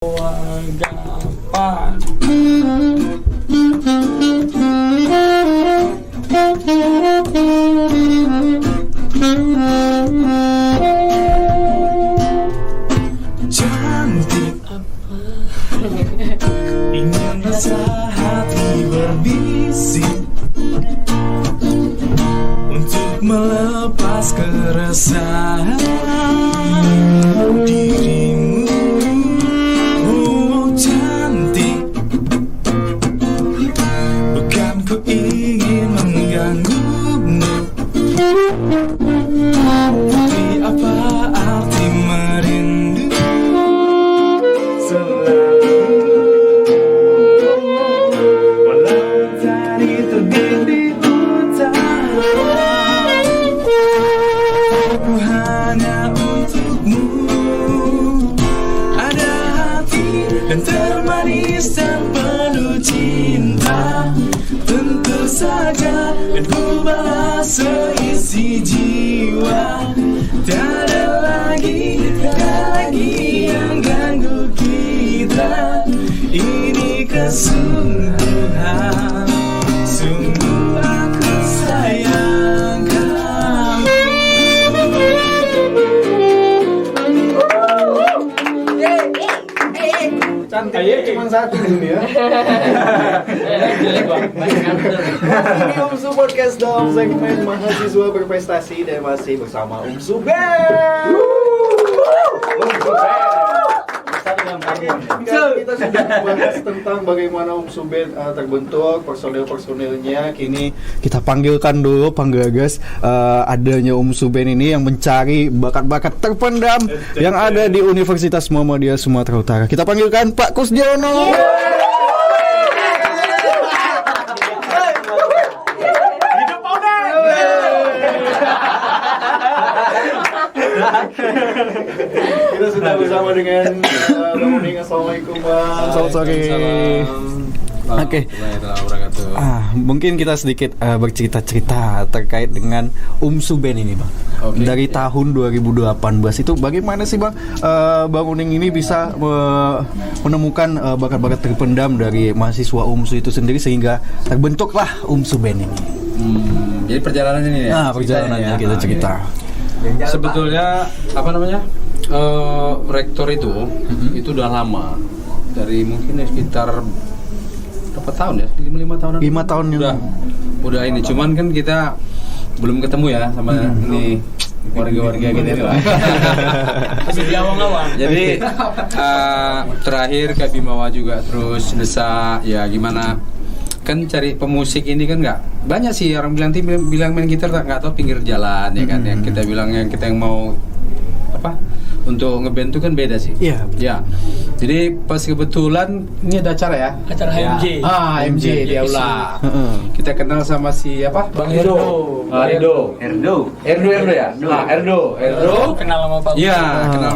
Gampang. Cantik ingin rasa hati berbisik untuk melepas keresahan dirimu. Oh cantik, bukan ku ingin mengganggumu, tapi apa arti merindu selalu, walau tadi terbit di utara, aku hanya untukmu. Ada hati dan termanis dan penuh cinta, tentu saja dan ku balas seisi jiwa. Tiada lagi yang ganggu kita. Ini kesungguhan, sungguh aku sayang kamu. Cantiknya cuma satu di dunia. Ini Umsu Podcast dalam segmen mahasiswa berprestasi dan masih bersama Umsu Band. Kita sudah membahas tentang bagaimana Umsu Band terbentuk, personil-personilnya. Kini kita panggilkan dulu penggagas adanya Umsu Band ini yang mencari bakat-bakat terpendam yang ada di Universitas Muhammadiyah Sumatera Utara. Kita panggilkan Pak Kusdiono. Kita sudah bersama dengan Bang Uning. Assalamualaikum Bang. Selamat sore. Oke. Mungkin kita sedikit bercerita-cerita terkait dengan Umsu Band ini, Bang. Okay. Dari tahun 2018 itu bagaimana sih, Bang? Bang Uning ini bisa menemukan bakat-bakat terpendam dari mahasiswa Umsu itu sendiri sehingga terbentuklah Umsu Band ini. Jadi perjalanan ini ya. Nah, perjalanannya kita cerita. Sebetulnya apa namanya? Rektor itu udah lama. Dari mungkin sekitar berapa tahun ya? 5 tahunan. 5 tahun yang udah ini. Cuman kan kita belum ketemu ya sama ini warga-warga gitu lah. Masih di awal-awal. Jadi terakhir Kak Bimawa juga terus desa ya gimana kan cari pemusik ini kan nggak banyak sih orang bilang main gitar nggak tahu pinggir jalan ya kan yang kita bilang yang kita yang mau apa untuk ngeband itu kan beda sih. Iya. Ya. Jadi pas kebetulan ini ada acara ya. Acara HMJ. HMJ di aula. Kita kenal sama si apa? Bang Erdo. Erdo ya? Erdo. Kenal sama Pak. Iya, kenal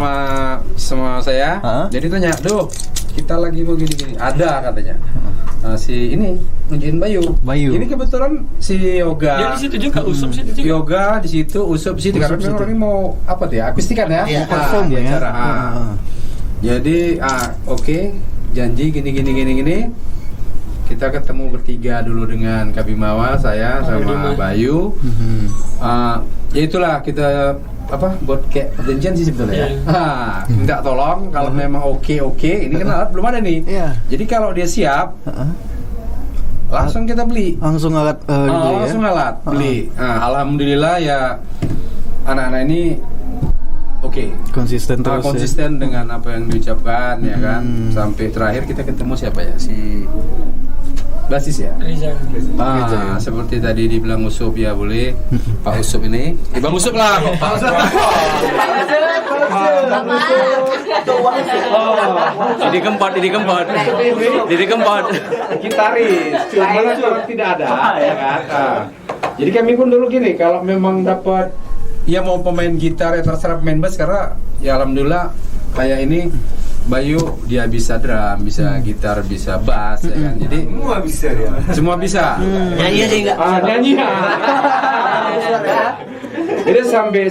sama saya. Jadi tanya, "Duh, kita lagi mau gini-gini." Ada katanya. Si ini nunjukin Bayu. Ini kebetulan si Yoga. Dia di situ juga, Usup situ juga. Yoga di situ, Usup di situ. Karena memang ini mau apa tuh ya? Akustikan ya? Iya, perform di ya. acara. Jadi, oke, janji gini. Kita ketemu bertiga dulu dengan Kabimawa, saya sama Bayu. Ya itulah kita buat kayak perjanjian sih sebetulnya. Minta tolong kalau memang oke. Ini kan alat belum ada nih. Iya. Jadi kalau dia siap, langsung kita beli. Langsung alat Langsung alat beli. Alhamdulillah ya anak-anak ini konsisten terus konsisten dengan apa yang diucapkan ya kan. Sampai terakhir kita ketemu siapa ya, si basis ya. Riza. Seperti tadi dibilang Usup ya boleh. Pak Usup ini, Bang Usup lah. Pak Usup. Jadi keempat. Gitaris. Cuma sekarang tidak ada ya kan. Jadi kami pun dulu gini, kalau memang dapat ya mau pemain gitar ya terserah pemain bass karena ya alhamdulillah kayak ini Bayu dia bisa drum, bisa gitar, bisa bass ya kan. Jadi semua bisa. Nyanyi aja enggak? Nyanyi. Jadi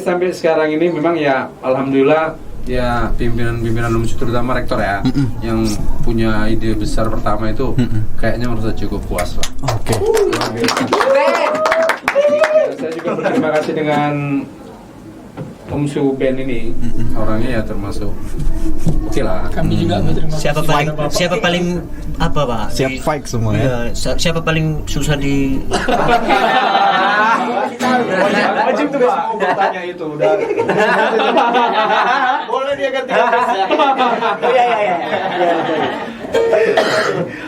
sampai sekarang ini memang ya alhamdulillah ya pimpinan UMSU terutama rektor ya, yang punya ide besar pertama itu kayaknya merasa cukup puas lah. Oke. Saya juga berterima kasih dengan UMSU band ini, orangnya ya termasuk oke lah. Kami juga berterima kasih. Siapa paling apa Pak? Siap fight semua ya. Iya, siapa paling susah di Wajib tuh guys mau bertanya itu udah. Boleh dia ganti. Iya.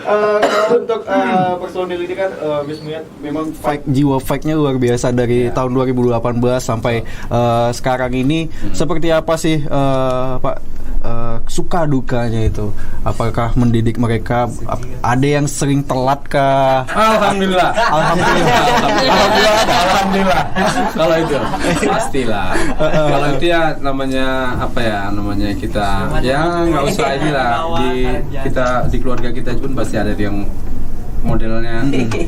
Kalau untuk personil ini kan memang Jiwa fight-nya luar biasa dari tahun 2018 sampai sekarang ini. Seperti apa sih Pak suka dukanya itu? Apakah mendidik mereka? Ada yang sering telat kah? Alhamdulillah. Kalau itu pastilah. Kalau itu ya namanya apa ya? Namanya kita ya nggak usah inilah di keluarga kita pun pasti ada yang modelnya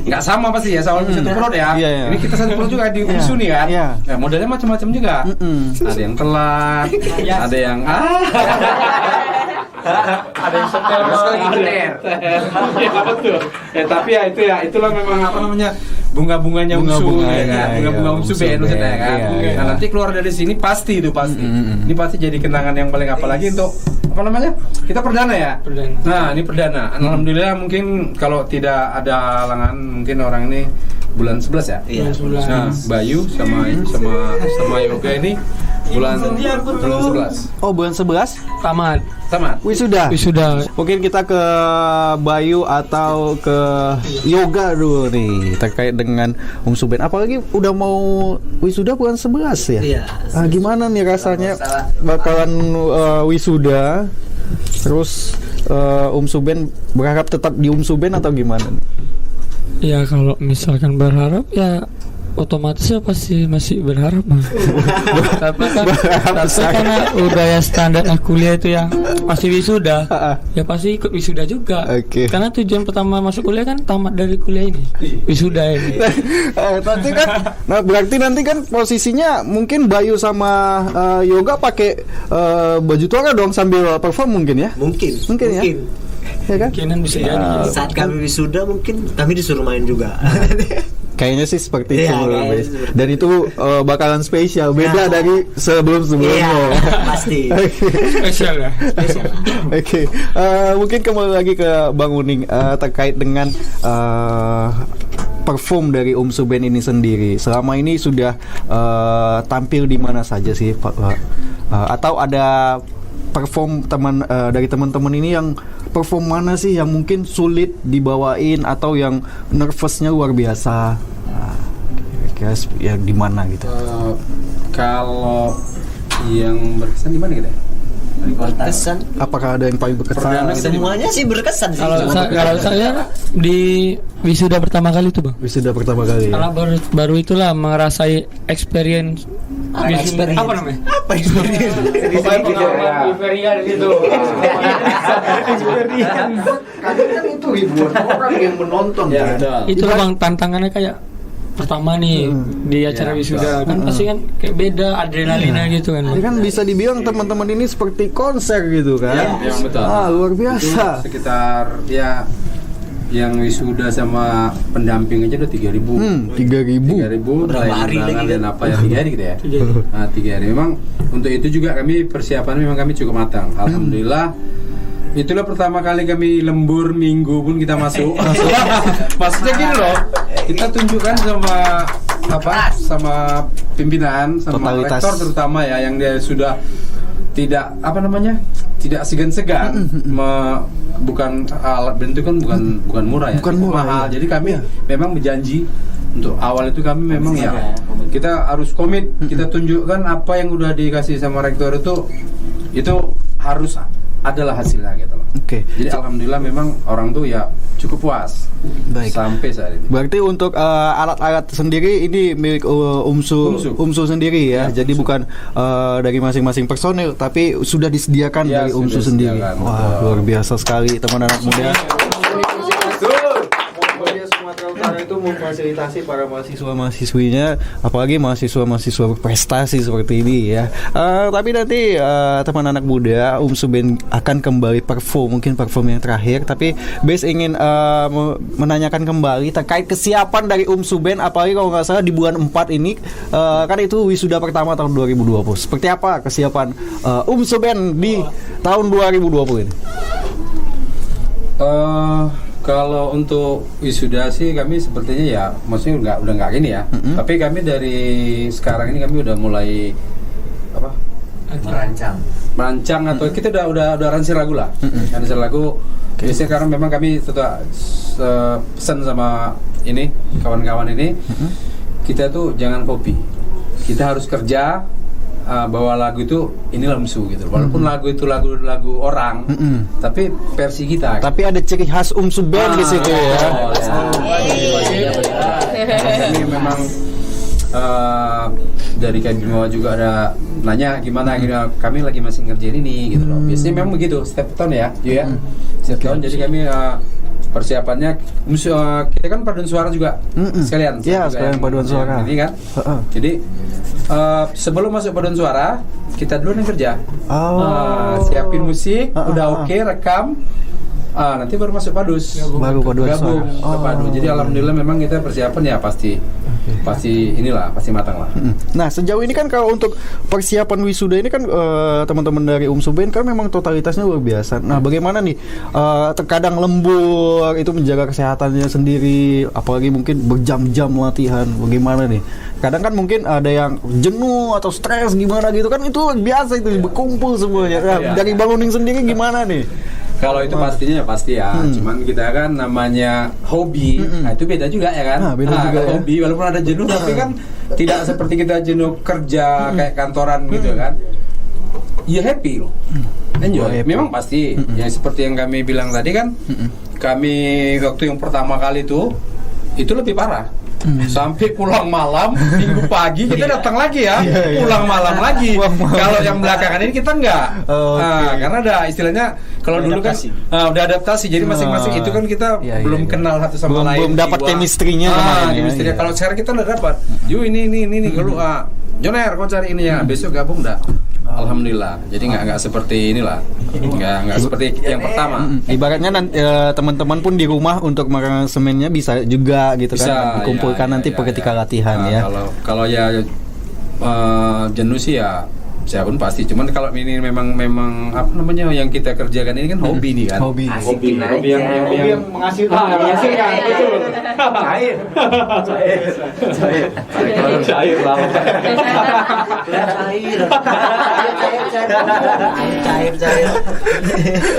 nggak sama pasti ya, sama satu plot ya. Iya. Ini kita satu plot juga di UMSU nih kan. Iya. Nah, modelnya macam-macam juga. Ada yang telat, ada yang ada yang setel, betul. Tapi ya itulah memang apa namanya bunga-bunganya UMSU ya kan. Bunga-bunga UMSU BN maksudnya ya kan. Nah, nanti keluar dari sini pasti itu pasti. Ini pasti jadi kenangan yang paling apalagi untuk apa namanya? Kita perdana ya. Nah, ini perdana. Alhamdulillah mungkin kalau tidak ada halangan mungkin orang ini bulan 11 ya. Iya. Nah, Bayu sama Yoga ini bulan 11. Oh, bulan 11? Tamat. Wisuda. Mungkin kita ke Bayu atau ke Yoga dulu nih terkait dengan UMSU band. Apalagi udah mau wisuda bulan 11 ya. Iya. Gimana nih rasanya bakalan wisuda? Terus UMSU band berharap tetap di UMSU band atau gimana nih? Ya kalau misalkan berharap ya otomatis ya pasti masih berharap mah. tapi karena udah ya standar kuliah itu yang pasti wisuda, ya pasti ikut wisuda juga. Karena tujuan pertama masuk kuliah kan tamat dari kuliah ini, wisuda ini. Nanti kan, nah berarti nanti kan posisinya mungkin Bayu sama Yoga pakai baju tua dong sambil perform mungkin ya? Mungkin ya. Ya kan? Mungkinan bisa jadi. Saat kami wisuda mungkin kami disuruh main juga. Kayaknya sih seperti itu, dan itu bakalan spesial, beda dari sebelumnya. Pasti. Spesial ya. Oke. Mungkin kembali lagi ke Bang Uning terkait dengan perform dari UMSU band ini sendiri. Selama ini sudah tampil di mana saja sih, Pak? Atau ada perform dari teman-teman ini yang perform mana sih yang mungkin sulit dibawain atau yang nervousnya luar biasa? Kira-kira yang di mana gitu? Kalau yang berkesan di mana gitu ya? Berkesan. Apakah ada yang paling berkesan? Semuanya sih berkesan sih. Kalau saya di wisuda pertama kali itu, Bang. Wisuda pertama kali. Karena baru itulah merasai experience. Apa namanya? Apa experience? Euforia itu. kan itu ribuan orang yang menonton ya. Itu Bang tantangannya kayak pertama nih di acara wisuda kan pasti kan kayak beda adrenalinnya gitu kan. Ini kan bisa dibilang teman-teman ini seperti konser gitu kan. Yang betul. Luar biasa. Sekitar ya yang wisuda sama pendamping aja udah 3.000. 3.000 Berapa hari lagi dan apa ya 3 hari gitu ya. 3 hari. Memang untuk itu juga kami persiapan memang kami cukup matang. Alhamdulillah. Itulah pertama kali kami lembur minggu pun kita masuk. Maksudnya gini loh. Kita tunjukkan sama pimpinan, sama Totalitas. rektor terutama ya yang dia sudah tidak tidak segan-segan bukan alat band itu kan bukan murah ya, Bukan murah, mahal. ya. Jadi kami memang berjanji untuk awal itu kami memang ya kita harus komit, kita tunjukkan apa yang udah dikasih sama rektor itu harus adalah hasilnya gitu loh. Jadi alhamdulillah memang orang tuh ya cukup puas. Baik. Sampai saat ini. Berarti untuk alat-alat sendiri ini milik UMSU sendiri ya. Jadi bukan dari masing-masing personil, tapi sudah disediakan dari UMSU sendiri. Wah, luar biasa sekali teman anak muda. sekarang itu memfasilitasi para mahasiswa-mahasiswinya, apalagi mahasiswa-mahasiswa berprestasi seperti ini ya. Tapi nanti teman anak muda Band akan kembali mungkin perform yang terakhir. Tapi Bes ingin menanyakan kembali terkait kesiapan dari Band, apalagi kalau nggak salah di bulan 4 ini kan itu wisuda pertama tahun 2020. Seperti apa kesiapan Band di tahun 2020 ini? Kalau untuk wisuda sih kami sepertinya ya, maksudnya udah nggak gini ya. Tapi kami dari sekarang ini kami udah mulai apa? Merancang atau kita udah aransemen lagu lah. Aransemen lagu. Biasanya karena memang kami tetap pesan sama ini kawan-kawan ini, kita tuh jangan copy. Kita harus kerja. Bahwa lagu itu inilah musuh gitu. Walaupun lagu itu lagu orang, tapi versi kita. Tapi ada ciri khas Band di situ ya. Ini memang dari Kak Bimawa juga ada nanya gimana gitu. Kami lagi masih ngerjain ini gitu loh. Biasanya memang begitu setiap tahun ya, setiap tahun. Jadi kami persiapannya kita kan paduan suara juga sekalian. Iya, sekalian paduan suara. Ini kan. Jadi sebelum masuk paduan suara kita dulu yang kerja. Siapin musik, udah oke, rekam. Nanti baru masuk padus. Baru paduan suara. Padu. Jadi alhamdulillah memang kita persiapan ya pasti matang lah. Nah, sejauh ini kan kalau untuk persiapan wisuda ini kan teman-teman dari Band kan memang totalitasnya luar biasa. Nah, bagaimana nih terkadang lembur itu menjaga kesehatannya sendiri, apalagi mungkin berjam-jam latihan. Bagaimana nih? Kadang kan mungkin ada yang jenuh atau stres gimana gitu kan, itu biasa itu berkumpul semuanya. Nah, dari Bang Uning sendiri gimana nih? Kalau itu pastinya pasti ya. Cuman kita kan namanya hobi, nah itu beda juga ya kan. Beda juga hobi, walaupun ada jenuh tapi kan tidak seperti kita jenuh kerja kayak kantoran gitu kan. Ya happy loh. Enjoy. Memang pasti. Yang seperti yang kami bilang tadi kan, kami waktu yang pertama kali itu lebih parah. Sampai pulang malam, minggu pagi kita datang lagi ya, pulang malam lagi. Kalau yang belakangan ini kita enggak, karena ada istilahnya kalau dulu kan udah adaptasi, jadi masing-masing itu kan kita belum kenal satu sama lain, belum dapat chemistry-nya kemarin. Kalau sekarang kita udah dapat, yuk ini kalau Joner kau cari ini ya, besok gabung dah. Alhamdulillah. Jadi nggak seperti inilah, nggak seperti yang pertama. Ibaratnya teman-teman pun di rumah untuk mengaransemennya bisa juga gitu kan, dikumpulkan nanti ketika latihan ya. Kalau ya jenuh sih ya saya pun pasti. Cuman kalau ini memang apa namanya yang kita kerjakan ini kan hobi nih kan. Hobi yang menghasilkan. Cair lah. Cair.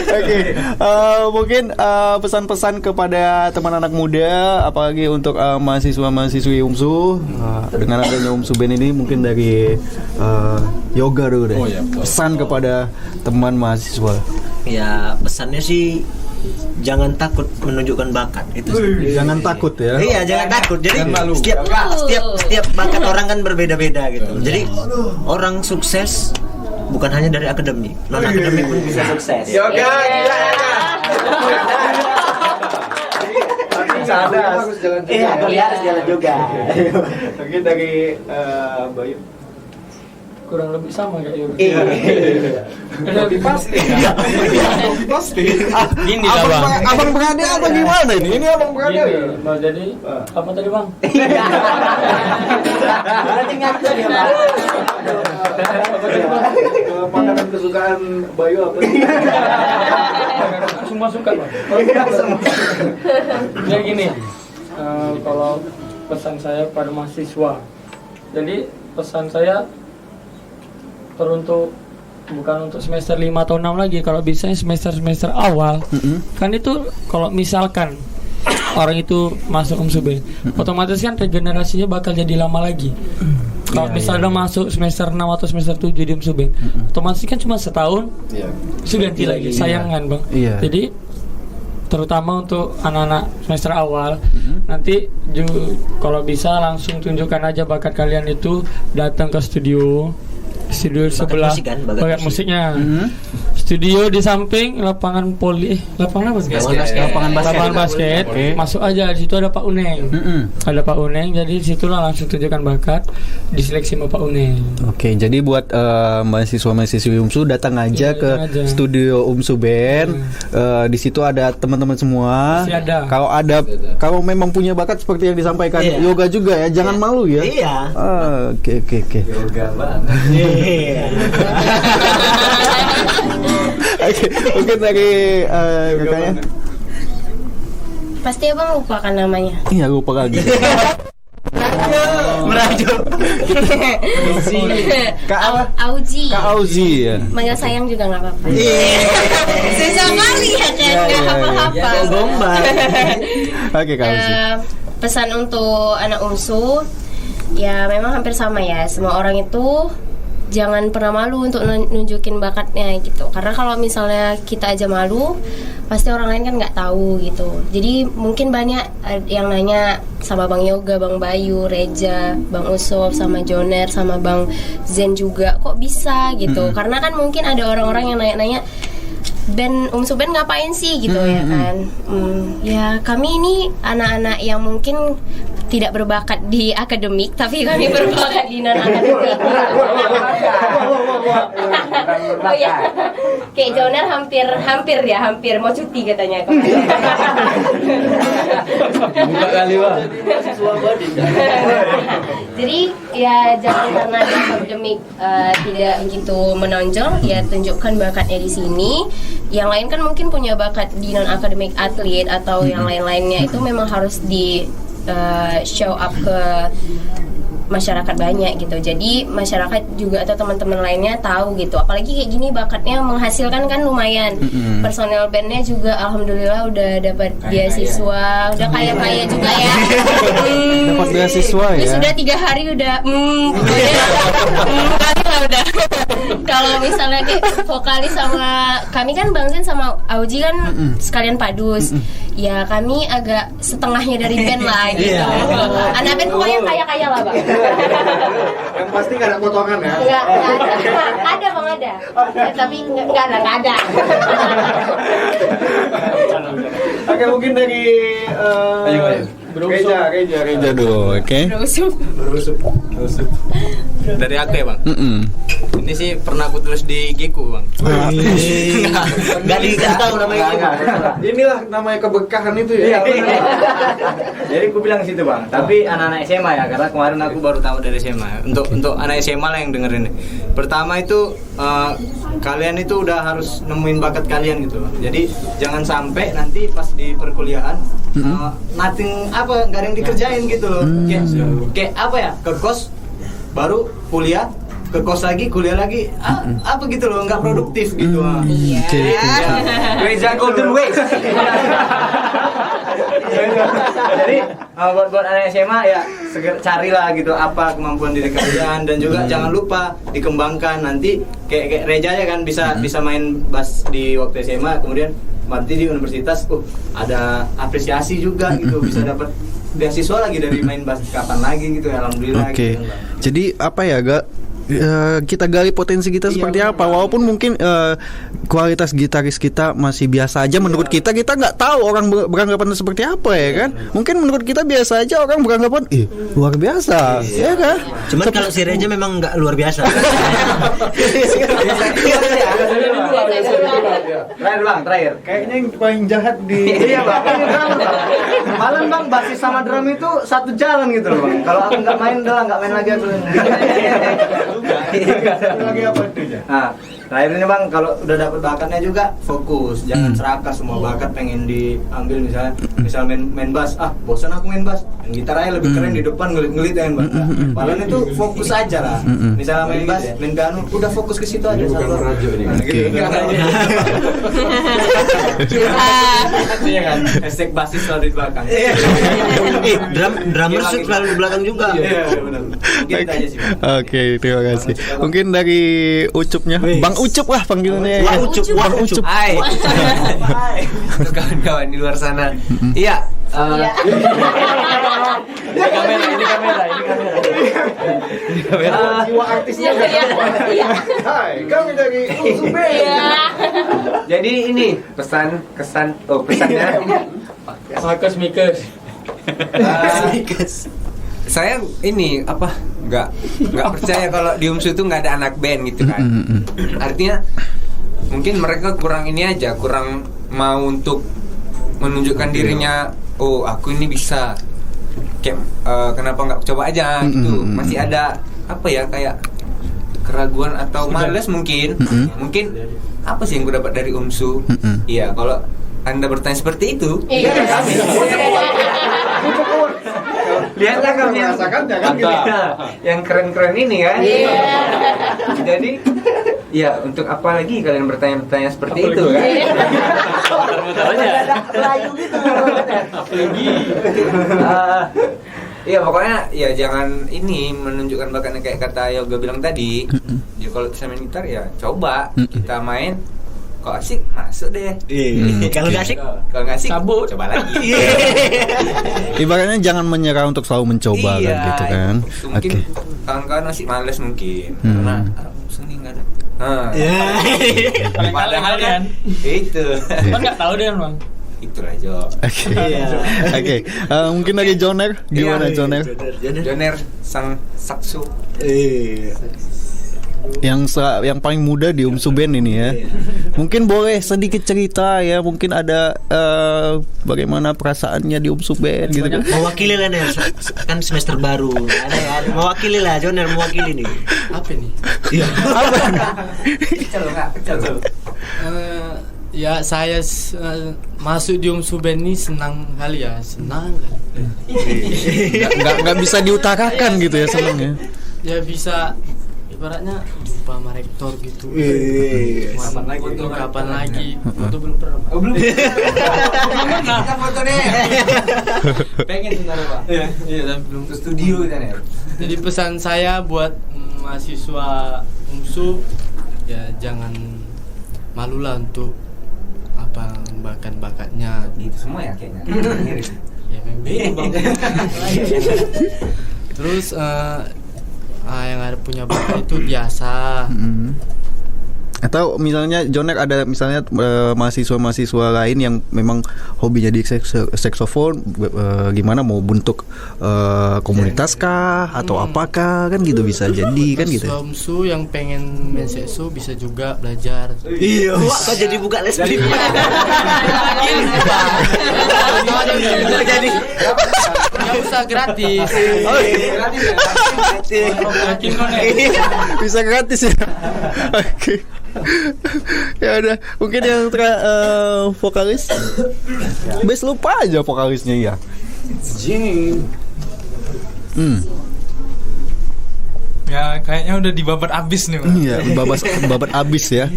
Oke, mungkin pesan-pesan kepada teman anak muda, apalagi untuk mahasiswa-mahasiswi UMSU dengan adanya UMSU Band ini, mungkin dari Yoga dulu deh. Pesan kepada teman mahasiswa. Ya, pesannya sih jangan takut menunjukkan bakat itu. Jangan takut ya. Iya, jangan takut. Jadi setiap bakat orang kan berbeda-beda gitu. Jadi orang sukses bukan hanya dari akademik, non akademik pun bisa sukses. Yoga, gila. Iya, kuliah harus jalan juga. Mungkin dari Bayu. Kurang lebih sama kayak Yoga. Lebih pasti. Pasti. Gini lah bang. Abang berani apa gimana ini? Ini abang berani. Jadi apa tadi bang? Berarti ngatur dia bang. Makanan kesukaan Bayu apa sih? Semua suka bang. Ya gini, kalau pesan saya pada mahasiswa, jadi pesan saya teruntuk bukan untuk semester 5 atau 6 lagi, kalau bisa semester awal. Kan itu kalau misalkan orang itu masuk Band, otomatis kan regenerasinya bakal jadi lama lagi. Kalau misalnya masuk semester 6 atau semester 7 di Band, otomatis kan cuma setahun sudah ganti lagi, sayangan bang. Jadi terutama untuk anak-anak semester awal, nanti kalau bisa langsung tunjukkan aja bakat kalian itu, datang ke studio sebelah bakat musiknya. studio di samping lapangan lapangan apa? Lapangan basket. Oke. Masuk aja, di situ ada Pak Uneng. Ada Pak Uneng, jadi di situlah langsung tunjukkan bakat, diseleksi sama Pak Uneng. Oke, jadi buat mahasiswa-mahasiswi UMSU datang aja Iya, ke datang aja. studio UMSU Band. Di situ ada teman-teman semua. Masih ada. Kalau memang punya bakat seperti yang disampaikan Iya. yoga juga ya, jangan malu ya. Iya. Oke. Yoga banget. Iya. Oke, mungkin dari kakaknya. Pasti abang lupakan namanya. Iya, lupa lagi. Merajuk. Kak apa? Auji. Kak Auzi ya. Manggil sayang juga nggak apa-apa. Iya. Susah kali ya kan, nggak hafal-hafal. Gombal. Oke, Kak Auzi. Pesan untuk anak UMSU, ya memang hampir sama ya. Semua orang itu jangan pernah malu untuk nunjukin bakatnya gitu. Karena kalau misalnya kita aja malu, pasti orang lain kan nggak tahu gitu. Jadi mungkin banyak yang nanya sama Bang Yoga, Bang Bayu, Reja, Bang Usop, sama Joner, sama Bang Zen juga, kok bisa gitu. Karena kan mungkin ada orang-orang yang nanya-nanya, band UMSU Band ngapain sih gitu ya kan. Ya kami ini anak-anak yang mungkin tidak berbakat di akademik, tapi kami berbakat di non akademik. Oh ya, kayak Joner hampir mau cuti katanya. Buka kali Bang. Jadi ya jangan karena di akademik tidak begitu menonjol, ya tunjukkan bakatnya di sini. Yang lain kan mungkin punya bakat di non akademik, atlet atau yang lain-lainnya, itu memang harus di show up ke masyarakat banyak gitu. Jadi masyarakat juga atau teman-teman lainnya tahu gitu. Apalagi kayak gini bakatnya menghasilkan kan lumayan. Personel bandnya juga alhamdulillah udah dapat beasiswa, udah kaya-kaya juga ya. Dapat beasiswa ya. Sudah 3 hari udah pokoknya kali lah udah. Kalau misalnya kayak vokalis sama kami kan Bang Zen sama Auji kan sekalian padus. Ya kami agak setengahnya dari band lah gitu. Anak band pokoknya kaya-kaya lah Bang. Yang pasti nggak ada potongan ya. Enggak ada. Ada Bang, ada. Tapi enggak ada. Oke, mungkin dari Ayo. Reja dulu, oke. Dari aku ya bang. Ini sih pernah aku tulis di Giku bang. Enggak dikasih namanya. Inilah namanya keberkahan itu ya. Jadi aku bilang situ bang. Tapi anak-anak SMA ya, karena kemarin aku baru tahu dari SMA. Untuk anak SMA lah yang dengerin. Pertama itu kalian itu udah harus nemuin bakat kalian gitu bang. Jadi jangan sampai nanti pas di perkuliahan nothing apa nggak ada yang dikerjain gitu loh. Kayak apa ya, ke kos baru kuliah, ke kos lagi, kuliah lagi, apa gitu loh, nggak produktif gitu. Reza Golden Ways. Jadi buat anak SMA ya carilah gitu apa kemampuan diri kalian, dan juga jangan lupa dikembangkan. Nanti kayak Reja ya kan bisa main bass di waktu SMA, kemudian nanti di universitas ada apresiasi juga gitu, bisa dapat beasiswa lagi dari main bass kapan lagi gitu, alhamdulillah. Oke. Gitu, Jadi apa ya, kita gali potensi kita seperti apa, walaupun mungkin kualitas gitaris kita masih biasa aja menurut kita nggak tahu orang beranggapan seperti apa ya kan. Mungkin menurut kita biasa aja, orang beranggapan luar biasa ya kan. Cuman kalau si Reja memang nggak luar biasa. Terakhir. Kayaknya yang paling jahat di Iya bang. Malam bang, basis sama drum itu satu jalan gitu loh bang. Kalau aku nggak main lagi aku. lagi apa itu ya? Nah, terakhir ini bang, kalau udah dapet bakatnya juga fokus, jangan serakah semua bakat pengen diambil. Misal main bass, bosan aku main bass, main gitar aja lebih keren di depan ngelit ya bang. Padahal itu fokus aja lah. Misalnya main bass, main piano, udah fokus ke situ aja. Iya kan, hashtag basis selalu di belakang. Drummer selalu di belakang juga. Iya benar. Mungkin itu aja sih bang. Oke, terima kasih. Mungkin dari Ucupnya, Bang Ucup lah panggilannya. Bang Ucup. Hai. Untuk kawan-kawan di luar sana. Iya. Jiwa artisnya Iya. Hai, kami dari Umsuben. Jadi ini pesannya saya ini nggak percaya kalau di UMSU itu nggak ada anak band gitu kan. Artinya mungkin mereka kurang mau untuk menunjukkan dirinya, oh aku ini bisa, kayak kenapa nggak coba aja gitu. Masih ada kayak keraguan atau malas mungkin apa sih yang gue dapat dari UMSU. Iya, kalau Anda bertanya seperti itu, lihatlah kami yang keren-keren ini kan. Jadi ya untuk apa lagi kalian bertanya-tanya seperti itu kan? Layu gitu. Iya pokoknya ya jangan ini menunjukkan bakatnya kayak kata Yoga bilang tadi. Ya kalau bisa main gitar ya coba kita main. Kok asik masuk deh. Kalau nggak asik, cabut. Coba lagi. Ibaratnya jangan menyerah untuk selalu mencoba kan gitu kan. Mungkin kawan-kawan masih males mungkin karena seni nggak ada. Padahal kan Itu. kan nggak tahu deh bang. Itulah Jo. Oke. Mungkin dari Joner, gimana Joner? Joner sang saksu. Yang paling muda di UMSUBEN ini ya. Mungkin boleh sedikit cerita ya, mungkin ada bagaimana perasaannya di UMSUBEN gitu kan. mewakili lah nih, kan semester baru. Ada mewakili lah, Joner mewakili nih. Apa nih? Iya. Ya saya masuk di UMSUBEN ini senang kali ya, senang kali. Nggak bisa diutarakan gitu ya senangnya. Ya bisa ibaratnya jumpa sama rektor gitu. Kapan lagi? Foto belum pernah. Belum. Kita foto deh. Pengen sebenarnya Pak. Iya, tapi belum. Ke studio kita nih. Jadi pesan saya buat mahasiswa UMSU ya jangan malulah untuk bakatnya Gitu semua ya kayaknya. ya memang gitu, Bang. Terus yang ada punya bakat itu biasa. Atau misalnya Joner ada misalnya mahasiswa-mahasiswa lain yang memang hobinya di saksofon, gimana mau bentuk komunitas kah atau apakah kan gitu bisa jadi kan gitu. Mahasiswa yang pengen main sekso bisa juga belajar. Iya, kok jadi buka les privat. Jadi nggak usah gratis. Bisa gratis ya. Oke. Ya udah, mungkin yang vokalis. Bes lupa aja vokalisnya ya. Ya kayaknya udah dibabat abis nih Bang. Iya, babat abis ya.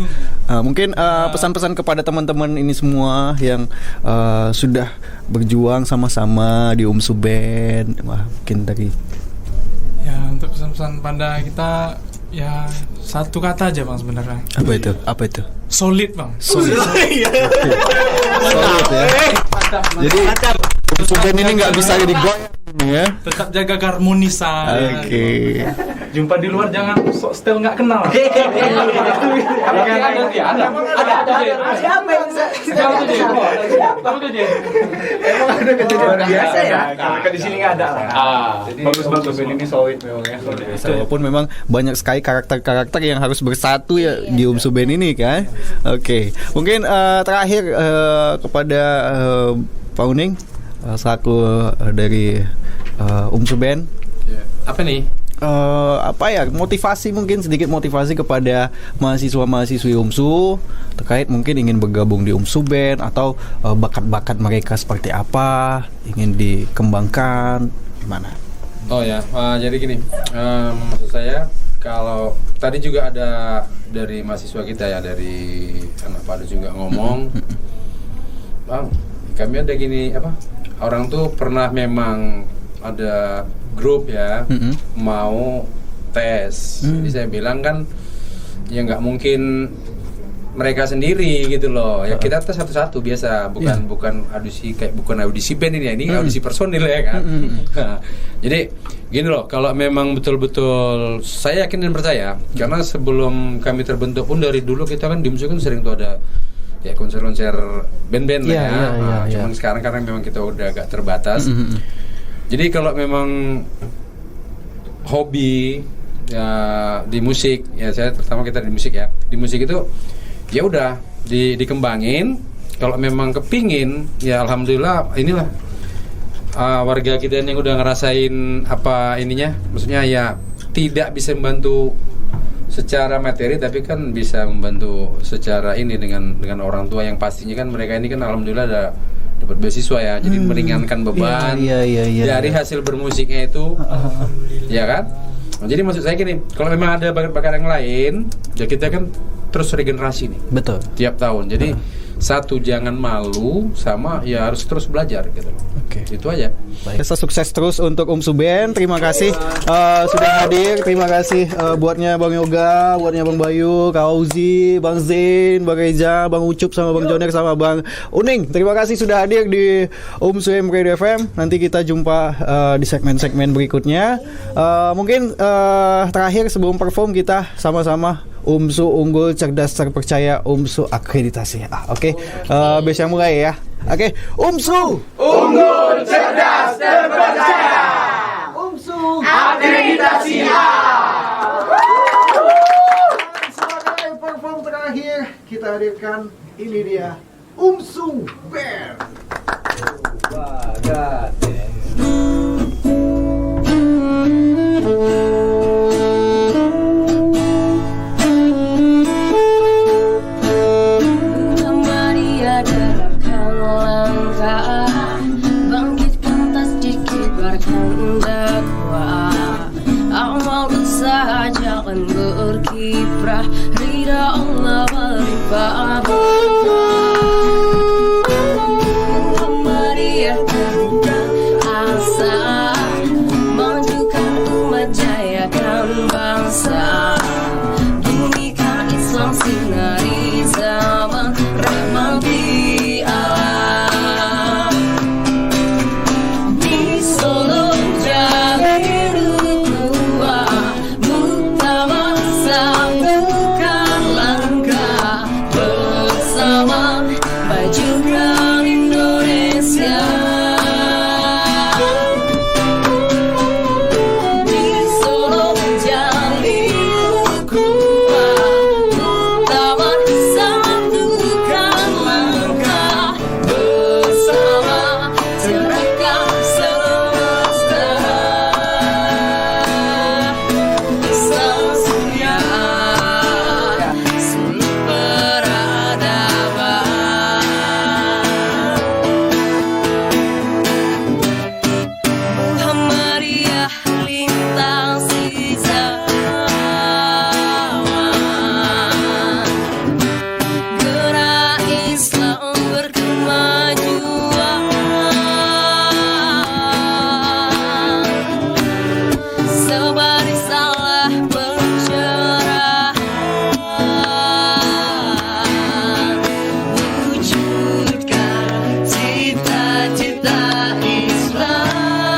Mungkin pesan-pesan kepada teman-teman ini semua yang sudah berjuang sama-sama di UMSUBEN. Wah, mungkin dari Ya untuk pesan-pesan pada kita ya satu kata aja Bang sebenarnya. Apa itu? Solid Bang. Solid. Solid ya. Jadi UMSUBEN ini nggak bisa digoyang ya. Tetap jaga keharmonisan. Oke. Jumpa di luar jangan sok style nggak kenal. Siapa yang Emang ada kejadian biasa ya? Kalau di sini nggak ada lah. Jadi bagus ini solid memang ya. Walaupun memang banyak sekali karakter-karakter yang harus bersatu ya di UMSUBEN ini kan. Oke. Mungkin terakhir kepada Pak Uning selaku dari UMSUBEN. Apa nih? Motivasi mungkin sedikit motivasi kepada mahasiswa-mahasiswi UMSU terkait mungkin ingin bergabung di UMSUBEN atau bakat-bakat mereka seperti apa ingin dikembangkan gimana? Oh ya, jadi gini, maksud saya kalau tadi juga ada dari mahasiswa kita ya dari anak Padu juga ngomong, Bang, kami ada gini orang tuh pernah memang ada grup ya mau tes. Jadi saya bilang kan ya nggak mungkin mereka sendiri gitu loh. Ya kita tes satu-satu biasa, bukan audisi band ini ya, ini audisi personil ya kan. Nah, jadi gini loh, kalau memang betul-betul saya yakin dan percaya, karena sebelum kami terbentuk pun dari dulu kita kan di musik kan sering tuh ada ya konser-konser band-band lah ya. Cuman sekarang karena memang kita udah agak terbatas. Jadi kalau memang hobi ya di musik, ya saya terutama kita di musik ya. Di musik itu ya udah dikembangin. Kalau memang kepingin ya alhamdulillah inilah warga kita yang udah ngerasain apa ininya, maksudnya ya tidak bisa membantu secara materi tapi kan bisa membantu secara ini dengan orang tua yang pastinya kan mereka ini kan alhamdulillah dapat beasiswa ya, jadi meringankan beban dari hasil bermusiknya itu ya kan. Nah, jadi maksud saya gini, kalau memang ada bakat-bakat yang lain ya kita kan terus regenerasi nih. Betul. Tiap tahun. Jadi satu jangan malu, sama ya harus terus belajar gitu. Oke. Itu aja. Baik. Sukses terus untuk Suben. Terima kasih sudah hadir. Terima kasih buatnya Bang Yoga, buatnya Bang Bayu, Kak Auzi, Bang Zain, Bang Reja, Bang Ucup sama Bang Joner sama Bang Uning. Terima kasih sudah hadir di Suben Radio FM. Nanti kita jumpa di segmen-segmen berikutnya. Mungkin terakhir sebelum perform kita sama-sama UMSU unggul, cerdas, terpercaya, UMSU akreditasi. Oke. Besok mulai ya. Oke. UMSU unggul, cerdas, terpercaya. UMSU akreditasi A. Sebagai perform terakhir kita hadirkan ini dia UMSU Band. Jangan berkiprah, ridha Allah melimpah. Muhammadiyah asa majukan umat, jayakan bangsa, bunikan Islam sinari zaman, rahmati alam. Di Solo jalin ukhuwah, muktamar satukan langkah, bersama majukan Indonesia. Di Solo jalin ukhuwah, muktamar satukan langkah, bersama cerahkan semesta. Sang surya suluk peradaban, Muhammadiyah lintasi zaman, gerak Islam berkemajuan, sebar risalah pencerahan, wujudkan cita-cita Islam.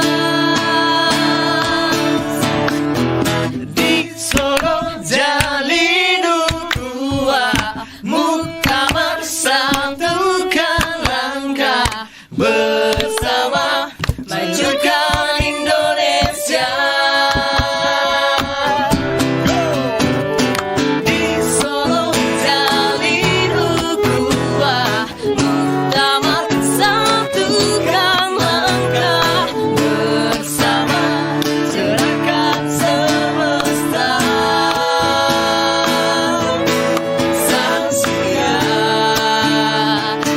Di Solo jalin ukhuwah, muktamar satukan langkah, bersama majukan Indonesia. Di Solo jalin ukhuwah, muktamar satukan langkah, bersama cerahkan semesta. Sang surya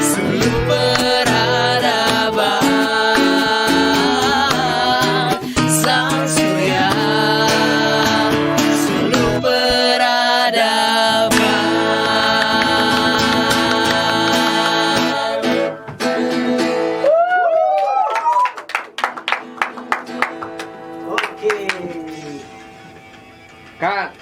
suluk peradaban, sang surya suluk peradaban. Oke. Kak,